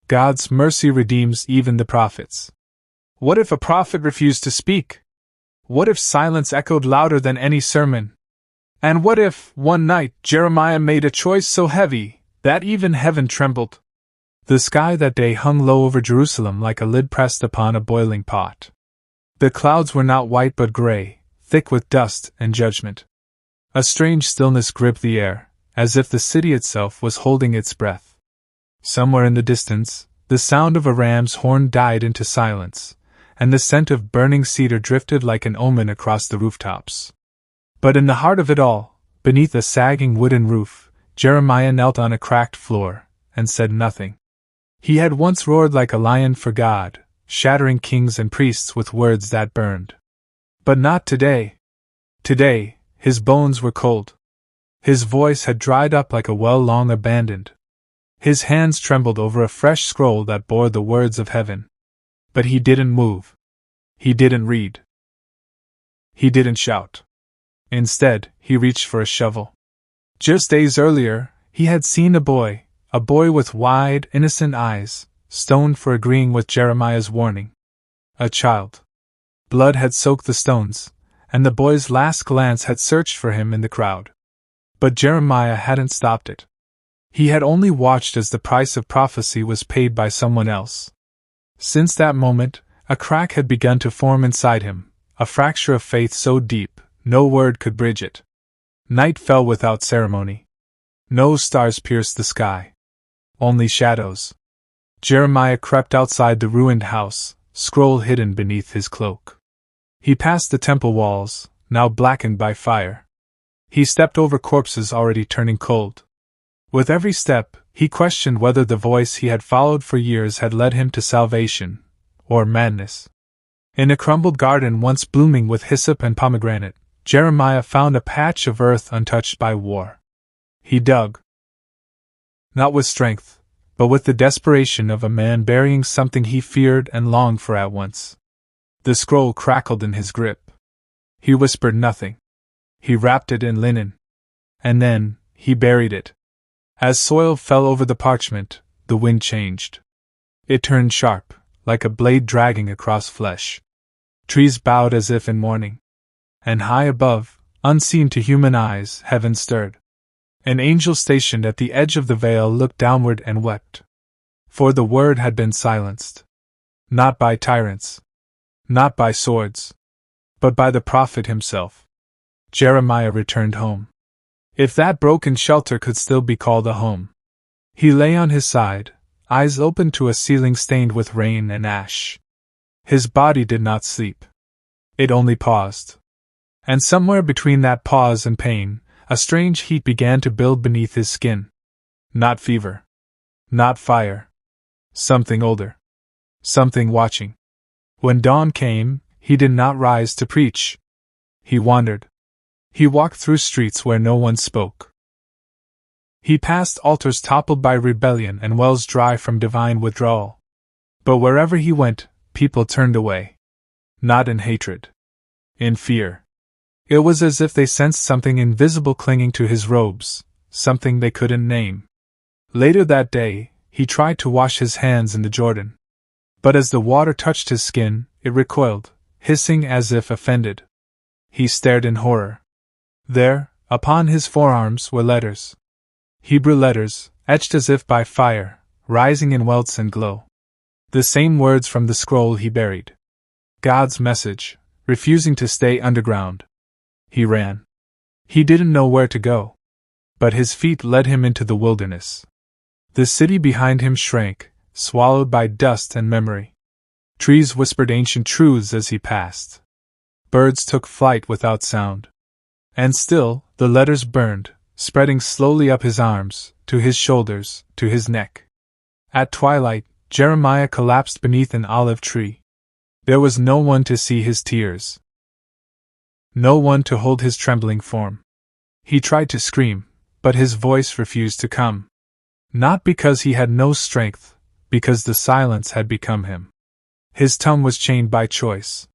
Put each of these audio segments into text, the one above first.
God's mercy redeems even the prophets. What if a prophet refused to speak? What if silence echoed louder than any sermon? And what if, one night, Jeremiah made a choice so heavy that even heaven trembled? The sky that day hung low over Jerusalem like a lid pressed upon a boiling pot. The clouds were not white but gray, thick with dust and judgment. A strange stillness gripped the air, as if the city itself was holding its breath. Somewhere in the distance, the sound of a ram's horn died into silence, and the scent of burning cedar drifted like an omen across the rooftops. But in the heart of it all, beneath a sagging wooden roof, Jeremiah knelt on a cracked floor, and said nothing. He had once roared like a lion for God, shattering kings and priests with words that burned. But not today. Today, his bones were cold. His voice had dried up like a well long abandoned. His hands trembled over a fresh scroll that bore the words of heaven. But he didn't move. He didn't read. He didn't shout. Instead, he reached for a shovel. Just days earlier, he had seen a boy with wide, innocent eyes, stoned for agreeing with Jeremiah's warning. A child. Blood had soaked the stones, and the boy's last glance had searched for him in the crowd. But Jeremiah hadn't stopped it. He had only watched as the price of prophecy was paid by someone else. Since that moment, a crack had begun to form inside him, a fracture of faith so deep, no word could bridge it. Night fell without ceremony. No stars pierced the sky. Only shadows. Jeremiah crept outside the ruined house, scroll hidden beneath his cloak. He passed the temple walls, now blackened by fire. He stepped over corpses already turning cold. With every step, he questioned whether the voice he had followed for years had led him to salvation, or madness. In a crumbled garden once blooming with hyssop and pomegranate, Jeremiah found a patch of earth untouched by war. He dug. Not with strength, but with the desperation of a man burying something he feared and longed for at once. The scroll crackled in his grip. He whispered nothing. He wrapped it in linen. And then, he buried it. As soil fell over the parchment, the wind changed. It turned sharp, like a blade dragging across flesh. Trees bowed as if in mourning. And high above, unseen to human eyes, heaven stirred. An angel stationed at the edge of the veil looked downward and wept. For the word had been silenced. Not by tyrants. Not by swords. But by the prophet himself. Jeremiah returned home. If that broken shelter could still be called a home. He lay on his side, eyes open to a ceiling stained with rain and ash. His body did not sleep. It only paused. And somewhere between that pause and pain, a strange heat began to build beneath his skin. Not fever. Not fire. Something older. Something watching. When dawn came, he did not rise to preach. He wandered. He walked through streets where no one spoke. He passed altars toppled by rebellion and wells dry from divine withdrawal. But wherever he went, people turned away. Not in hatred. In fear. It was as if they sensed something invisible clinging to his robes, something they couldn't name. Later that day, he tried to wash his hands in the Jordan. But as the water touched his skin, it recoiled, hissing as if offended. He stared in horror. There, upon his forearms, were letters. Hebrew letters, etched as if by fire, rising in welts and glow. The same words from the scroll he buried. God's message, refusing to stay underground. He ran. He didn't know where to go. But his feet led him into the wilderness. The city behind him shrank, swallowed by dust and memory. Trees whispered ancient truths as he passed. Birds took flight without sound. And still, the letters burned, spreading slowly up his arms, to his shoulders, to his neck. At twilight, Jeremiah collapsed beneath an olive tree. There was no one to see his tears. No one to hold his trembling form. He tried to scream, but his voice refused to come. Not because he had no strength, because the silence had become him. His tongue was chained by choice.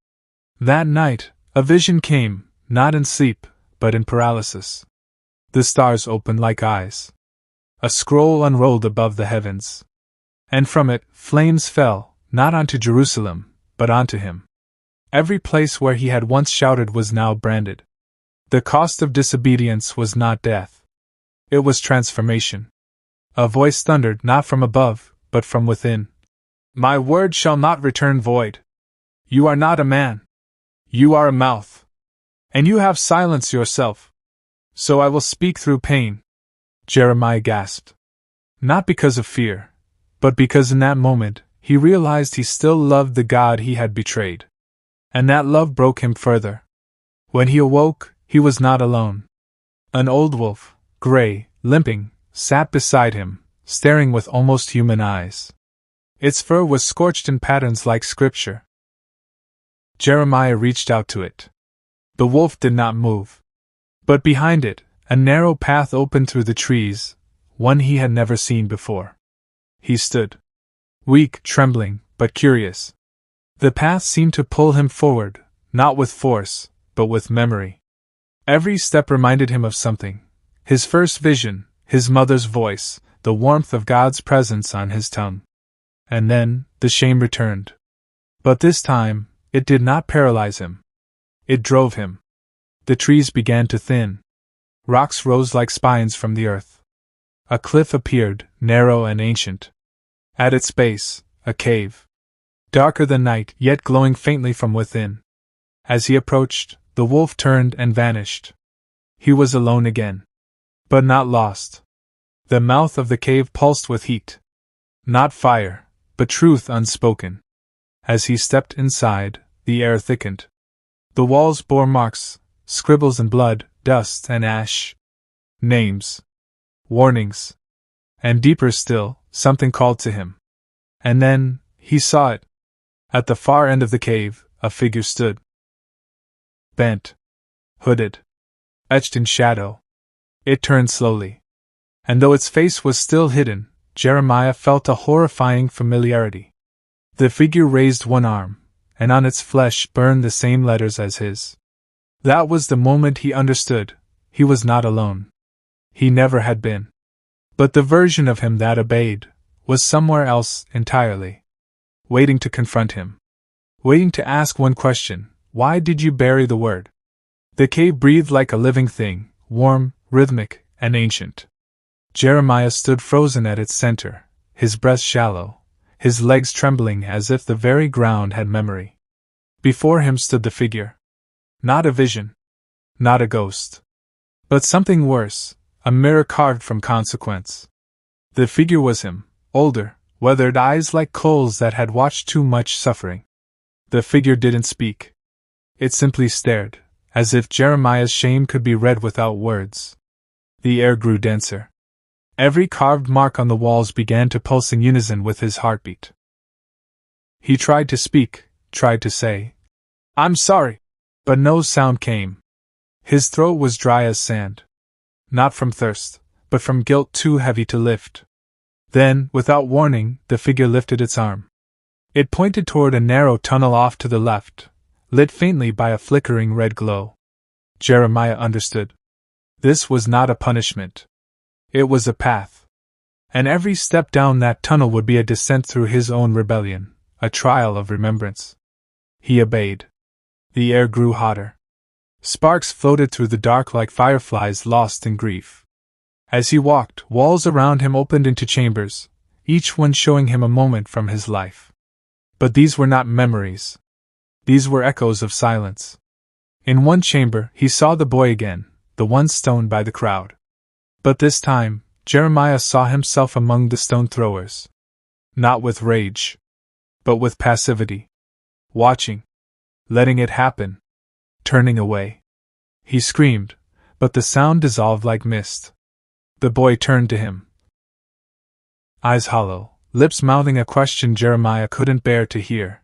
That night, a vision came, not in sleep, but in paralysis. The stars opened like eyes. A scroll unrolled above the heavens. And from it, flames fell, not onto Jerusalem, but onto him. Every place where he had once shouted was now branded. The cost of disobedience was not death. It was transformation. A voice thundered not from above, but from within. My word shall not return void. You are not a man. You are a mouth. And you have silenced yourself. So I will speak through pain. Jeremiah gasped. Not because of fear, but because in that moment, he realized he still loved the God he had betrayed. And that love broke him further. When he awoke, he was not alone. An old wolf, gray, limping, sat beside him, staring with almost human eyes. Its fur was scorched in patterns like scripture. Jeremiah reached out to it. The wolf did not move. But behind it, a narrow path opened through the trees, one he had never seen before. He stood. Weak, trembling, but curious. The path seemed to pull him forward, not with force, but with memory. Every step reminded him of something. His first vision, his mother's voice, the warmth of God's presence on his tongue. And then, the shame returned. But this time, it did not paralyze him. It drove him. The trees began to thin. Rocks rose like spines from the earth. A cliff appeared, narrow and ancient. At its base, a cave. Darker than night, yet glowing faintly from within. As he approached, the wolf turned and vanished. He was alone again. But not lost. The mouth of the cave pulsed with heat. Not fire, but truth unspoken. As he stepped inside, the air thickened. The walls bore marks, scribbles in blood, dust and ash. Names. Warnings. And deeper still, something called to him. And then, he saw it. At the far end of the cave, a figure stood. Bent. Hooded. Etched in shadow. It turned slowly. And though its face was still hidden, Jeremiah felt a horrifying familiarity. The figure raised one arm, and on its flesh burned the same letters as his. That was the moment he understood. He was not alone. He never had been. But the version of him that obeyed was somewhere else entirely. Waiting to confront him. Waiting to ask one question: why did you bury the word? The cave breathed like a living thing, warm, rhythmic, and ancient. Jeremiah stood frozen at its center, his breath shallow, his legs trembling as if the very ground had memory. Before him stood the figure. Not a vision. Not a ghost. But something worse, a mirror carved from consequence. The figure was him, older, weathered eyes like coals that had watched too much suffering. The figure didn't speak. It simply stared, as if Jeremiah's shame could be read without words. The air grew denser. Every carved mark on the walls began to pulse in unison with his heartbeat. He tried to speak, tried to say, "I'm sorry," but no sound came. His throat was dry as sand. Not from thirst, but from guilt too heavy to lift. Then, without warning, the figure lifted its arm. It pointed toward a narrow tunnel off to the left, lit faintly by a flickering red glow. Jeremiah understood. This was not a punishment. It was a path. And every step down that tunnel would be a descent through his own rebellion, a trial of remembrance. He obeyed. The air grew hotter. Sparks floated through the dark like fireflies lost in grief. As he walked, walls around him opened into chambers, each one showing him a moment from his life. But these were not memories. These were echoes of silence. In one chamber, he saw the boy again, the one stoned by the crowd. But this time, Jeremiah saw himself among the stone throwers. Not with rage, but with passivity. Watching. Letting it happen. Turning away. He screamed, but the sound dissolved like mist. The boy turned to him. Eyes hollow, lips mouthing a question Jeremiah couldn't bear to hear.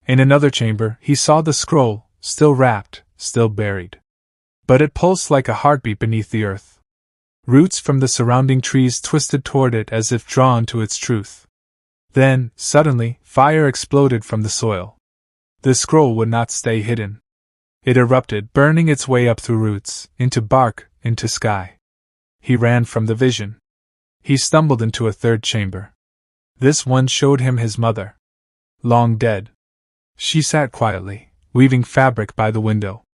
In another chamber, he saw the scroll, still wrapped, still buried. But it pulsed like a heartbeat beneath the earth. Roots from the surrounding trees twisted toward it as if drawn to its truth. Then, suddenly, fire exploded from the soil. The scroll would not stay hidden. It erupted, burning its way up through roots, into bark, into sky. He ran from the vision. He stumbled into a third chamber. This one showed him his mother. Long dead. She sat quietly, weaving fabric by the window.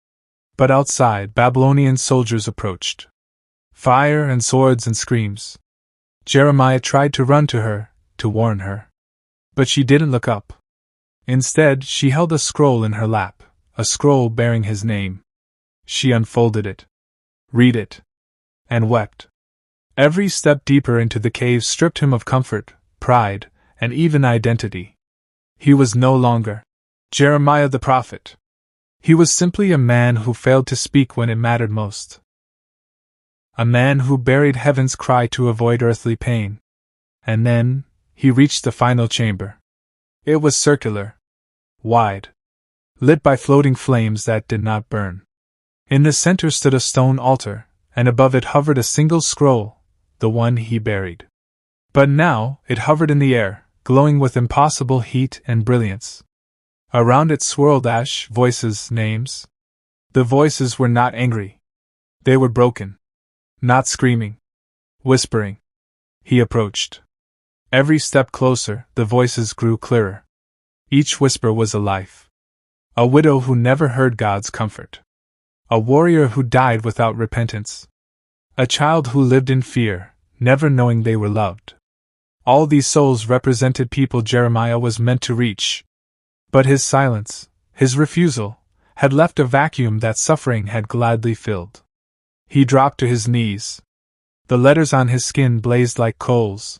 But outside, Babylonian soldiers approached. Fire and swords and screams. Jeremiah tried to run to her, to warn her. But she didn't look up. Instead, she held a scroll in her lap, a scroll bearing his name. She unfolded it. Read it. And wept. Every step deeper into the cave stripped him of comfort, pride, and even identity. He was no longer Jeremiah the prophet. He was simply a man who failed to speak when it mattered most. A man who buried heaven's cry to avoid earthly pain. And then, he reached the final chamber. It was circular. Wide. Lit by floating flames that did not burn. In the center stood a stone altar, and above it hovered a single scroll, the one he buried. But now, it hovered in the air, glowing with impossible heat and brilliance. Around it swirled ash, voices, names. The voices were not angry. They were broken. Not screaming. Whispering. He approached. Every step closer, the voices grew clearer. Each whisper was a life. A widow who never heard God's comfort. A warrior who died without repentance. A child who lived in fear, never knowing they were loved. All these souls represented people Jeremiah was meant to reach. But his silence, his refusal, had left a vacuum that suffering had gladly filled. He dropped to his knees. The letters on his skin blazed like coals.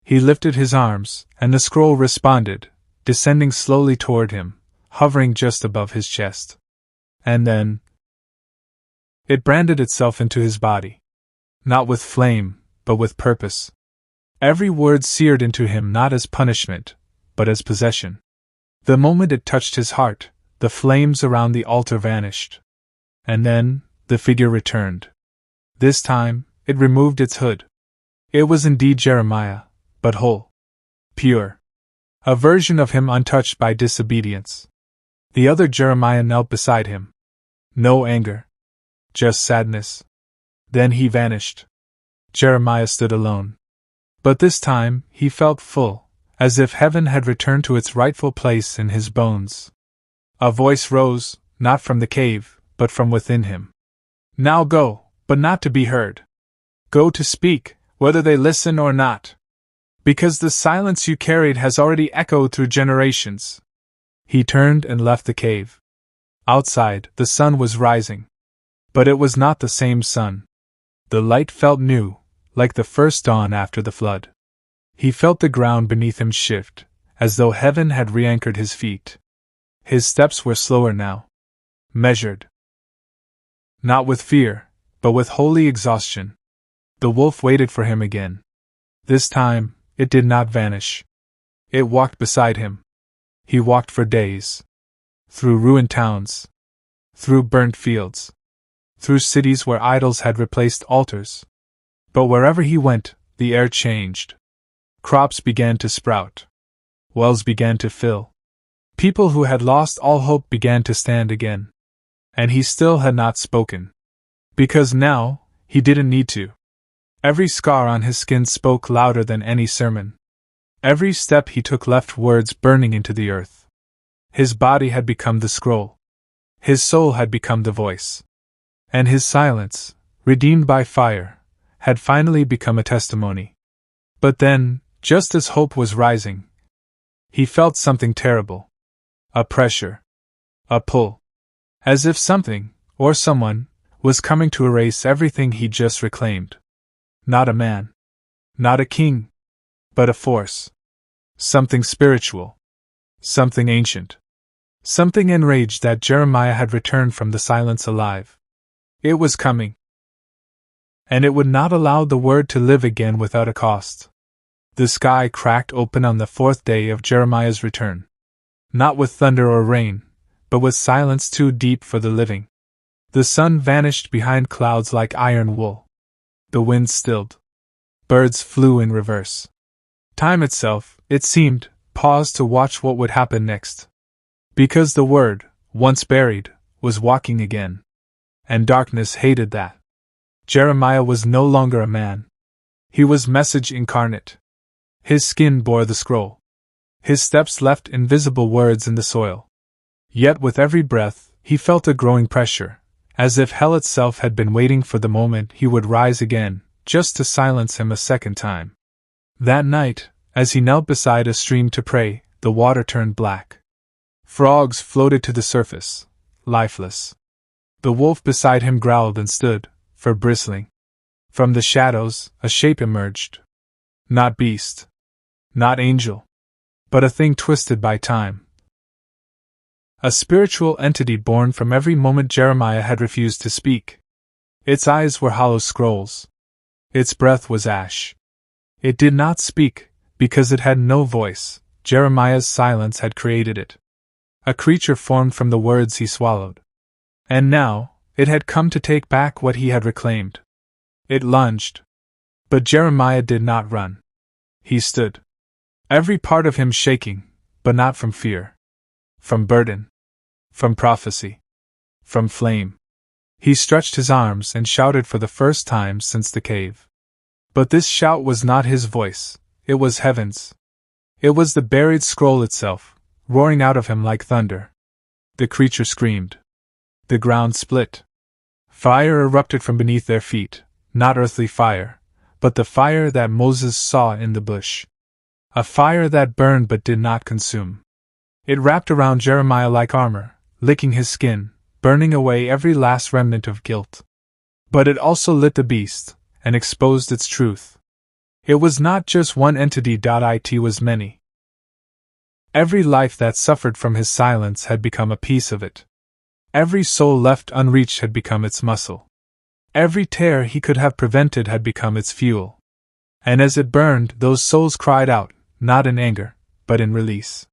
He lifted his arms, and the scroll responded, descending slowly toward him, hovering just above his chest. And then it branded itself into his body. Not with flame, but with purpose. Every word seared into him not as punishment, but as possession. The moment it touched his heart, the flames around the altar vanished. And then, the figure returned. This time, it removed its hood. It was indeed Jeremiah, but whole. Pure. A version of him untouched by disobedience. The other Jeremiah knelt beside him. No anger. Just sadness. Then he vanished. Jeremiah stood alone. But this time, he felt full, as if heaven had returned to its rightful place in his bones. A voice rose, not from the cave, but from within him. Now go, but not to be heard. Go to speak, whether they listen or not. Because the silence you carried has already echoed through generations. He turned and left the cave. Outside, the sun was rising. But it was not the same sun. The light felt new, like the first dawn after the flood. He felt the ground beneath him shift, as though heaven had re-anchored his feet. His steps were slower now. Measured. Not with fear, but with holy exhaustion. The wolf waited for him again. This time, it did not vanish. It walked beside him. He walked for days. Through ruined towns. Through burnt fields. Through cities where idols had replaced altars. But wherever he went, the air changed. Crops began to sprout. Wells began to fill. People who had lost all hope began to stand again. And he still had not spoken. Because now, he didn't need to. Every scar on his skin spoke louder than any sermon. Every step he took left words burning into the earth. His body had become the scroll. His soul had become the voice. And his silence, redeemed by fire, had finally become a testimony. But then, just as hope was rising, he felt something terrible. A pressure. A pull. As if something, or someone, was coming to erase everything he just reclaimed. Not a man. Not a king. But a force. Something spiritual. Something ancient. Something enraged that Jeremiah had returned from the silence alive. It was coming. And it would not allow the word to live again without a cost. The sky cracked open on the fourth day of Jeremiah's return. Not with thunder or rain, but with silence too deep for the living. The sun vanished behind clouds like iron wool. The wind stilled. Birds flew in reverse. Time itself, it seemed, paused to watch what would happen next. Because the word, once buried, was walking again. And darkness hated that. Jeremiah was no longer a man. He was message incarnate. His skin bore the scroll. His steps left invisible words in the soil. Yet with every breath, he felt a growing pressure, as if hell itself had been waiting for the moment he would rise again, just to silence him a second time. That night, as he knelt beside a stream to pray, the water turned black. Frogs floated to the surface, lifeless. The wolf beside him growled and stood, fur bristling. From the shadows, a shape emerged. Not beast. Not angel. But a thing twisted by time. A spiritual entity born from every moment Jeremiah had refused to speak. Its eyes were hollow scrolls. Its breath was ash. It did not speak, because it had no voice. Jeremiah's silence had created it. A creature formed from the words he swallowed. And now, it had come to take back what he had reclaimed. It lunged. But Jeremiah did not run. He stood. Every part of him shaking, but not from fear. From burden. From prophecy. From flame. He stretched his arms and shouted for the first time since the cave. But this shout was not his voice, it was heaven's. It was the buried scroll itself, roaring out of him like thunder. The creature screamed. The ground split. Fire erupted from beneath their feet, not earthly fire, but the fire that Moses saw in the bush. A fire that burned but did not consume. It wrapped around Jeremiah like armor, licking his skin, burning away every last remnant of guilt. But it also lit the beast, and exposed its truth. It was not just one entity. It was many. Every life that suffered from his silence had become a piece of it. Every soul left unreached had become its muscle. Every tear he could have prevented had become its fuel. And as it burned, those souls cried out, not in anger, but in release.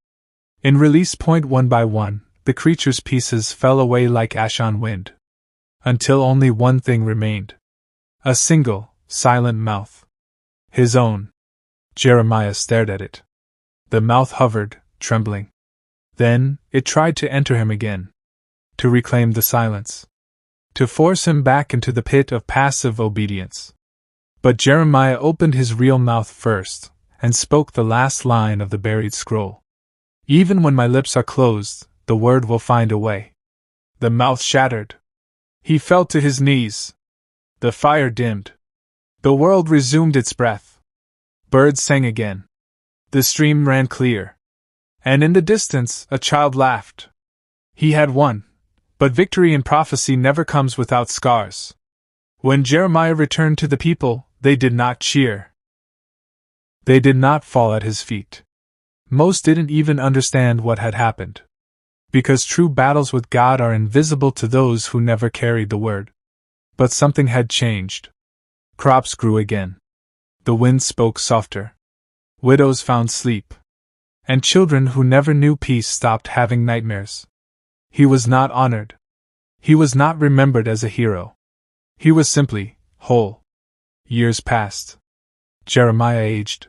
In release, one by one, the creature's pieces fell away like ash on wind. Until only one thing remained. A single, silent mouth. His own. Jeremiah stared at it. The mouth hovered, trembling. Then, it tried to enter him again. To reclaim the silence. To force him back into the pit of passive obedience. But Jeremiah opened his real mouth first, and spoke the last line of the buried scroll. Even when my lips are closed, the word will find a way. The mouth shattered. He fell to his knees. The fire dimmed. The world resumed its breath. Birds sang again. The stream ran clear. And in the distance, a child laughed. He had won. But victory in prophecy never comes without scars. When Jeremiah returned to the people, they did not cheer. They did not fall at his feet. Most didn't even understand what had happened. Because true battles with God are invisible to those who never carried the word. But something had changed. Crops grew again. The wind spoke softer. Widows found sleep. And children who never knew peace stopped having nightmares. He was not honored. He was not remembered as a hero. He was simply whole. Years passed. Jeremiah aged.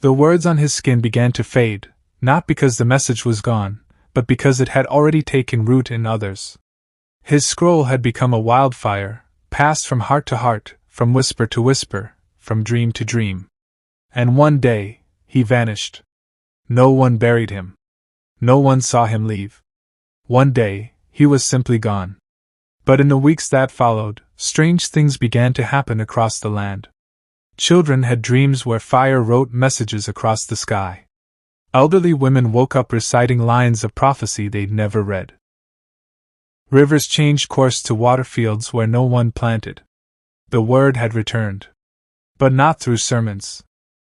The words on his skin began to fade, not because the message was gone, but because it had already taken root in others. His scroll had become a wildfire, passed from heart to heart, from whisper to whisper, from dream to dream. And one day, he vanished. No one buried him. No one saw him leave. One day, he was simply gone. But in the weeks that followed, strange things began to happen across the land. Children had dreams where fire wrote messages across the sky. Elderly women woke up reciting lines of prophecy they'd never read. Rivers changed course to water fields where no one planted. The word had returned. But not through sermons.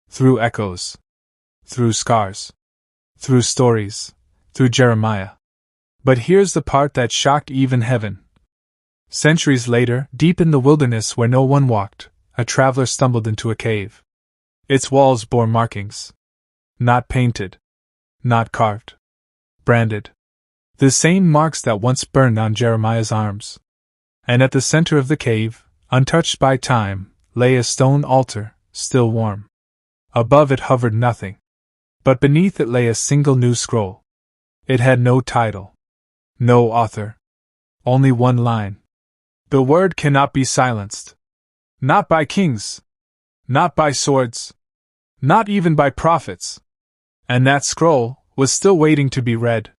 Through echoes. Through scars. Through stories. Through Jeremiah. But here's the part that shocked even heaven. Centuries later, deep in the wilderness where no one walked, a traveler stumbled into a cave. Its walls bore markings. Not painted. Not carved. Branded. The same marks that once burned on Jeremiah's arms. And at the center of the cave, untouched by time, lay a stone altar, still warm. Above it hovered nothing. But beneath it lay a single new scroll. It had no title. No author. Only one line. The word cannot be silenced. Not by kings. Not by swords. Not even by prophets. And that scroll was still waiting to be read.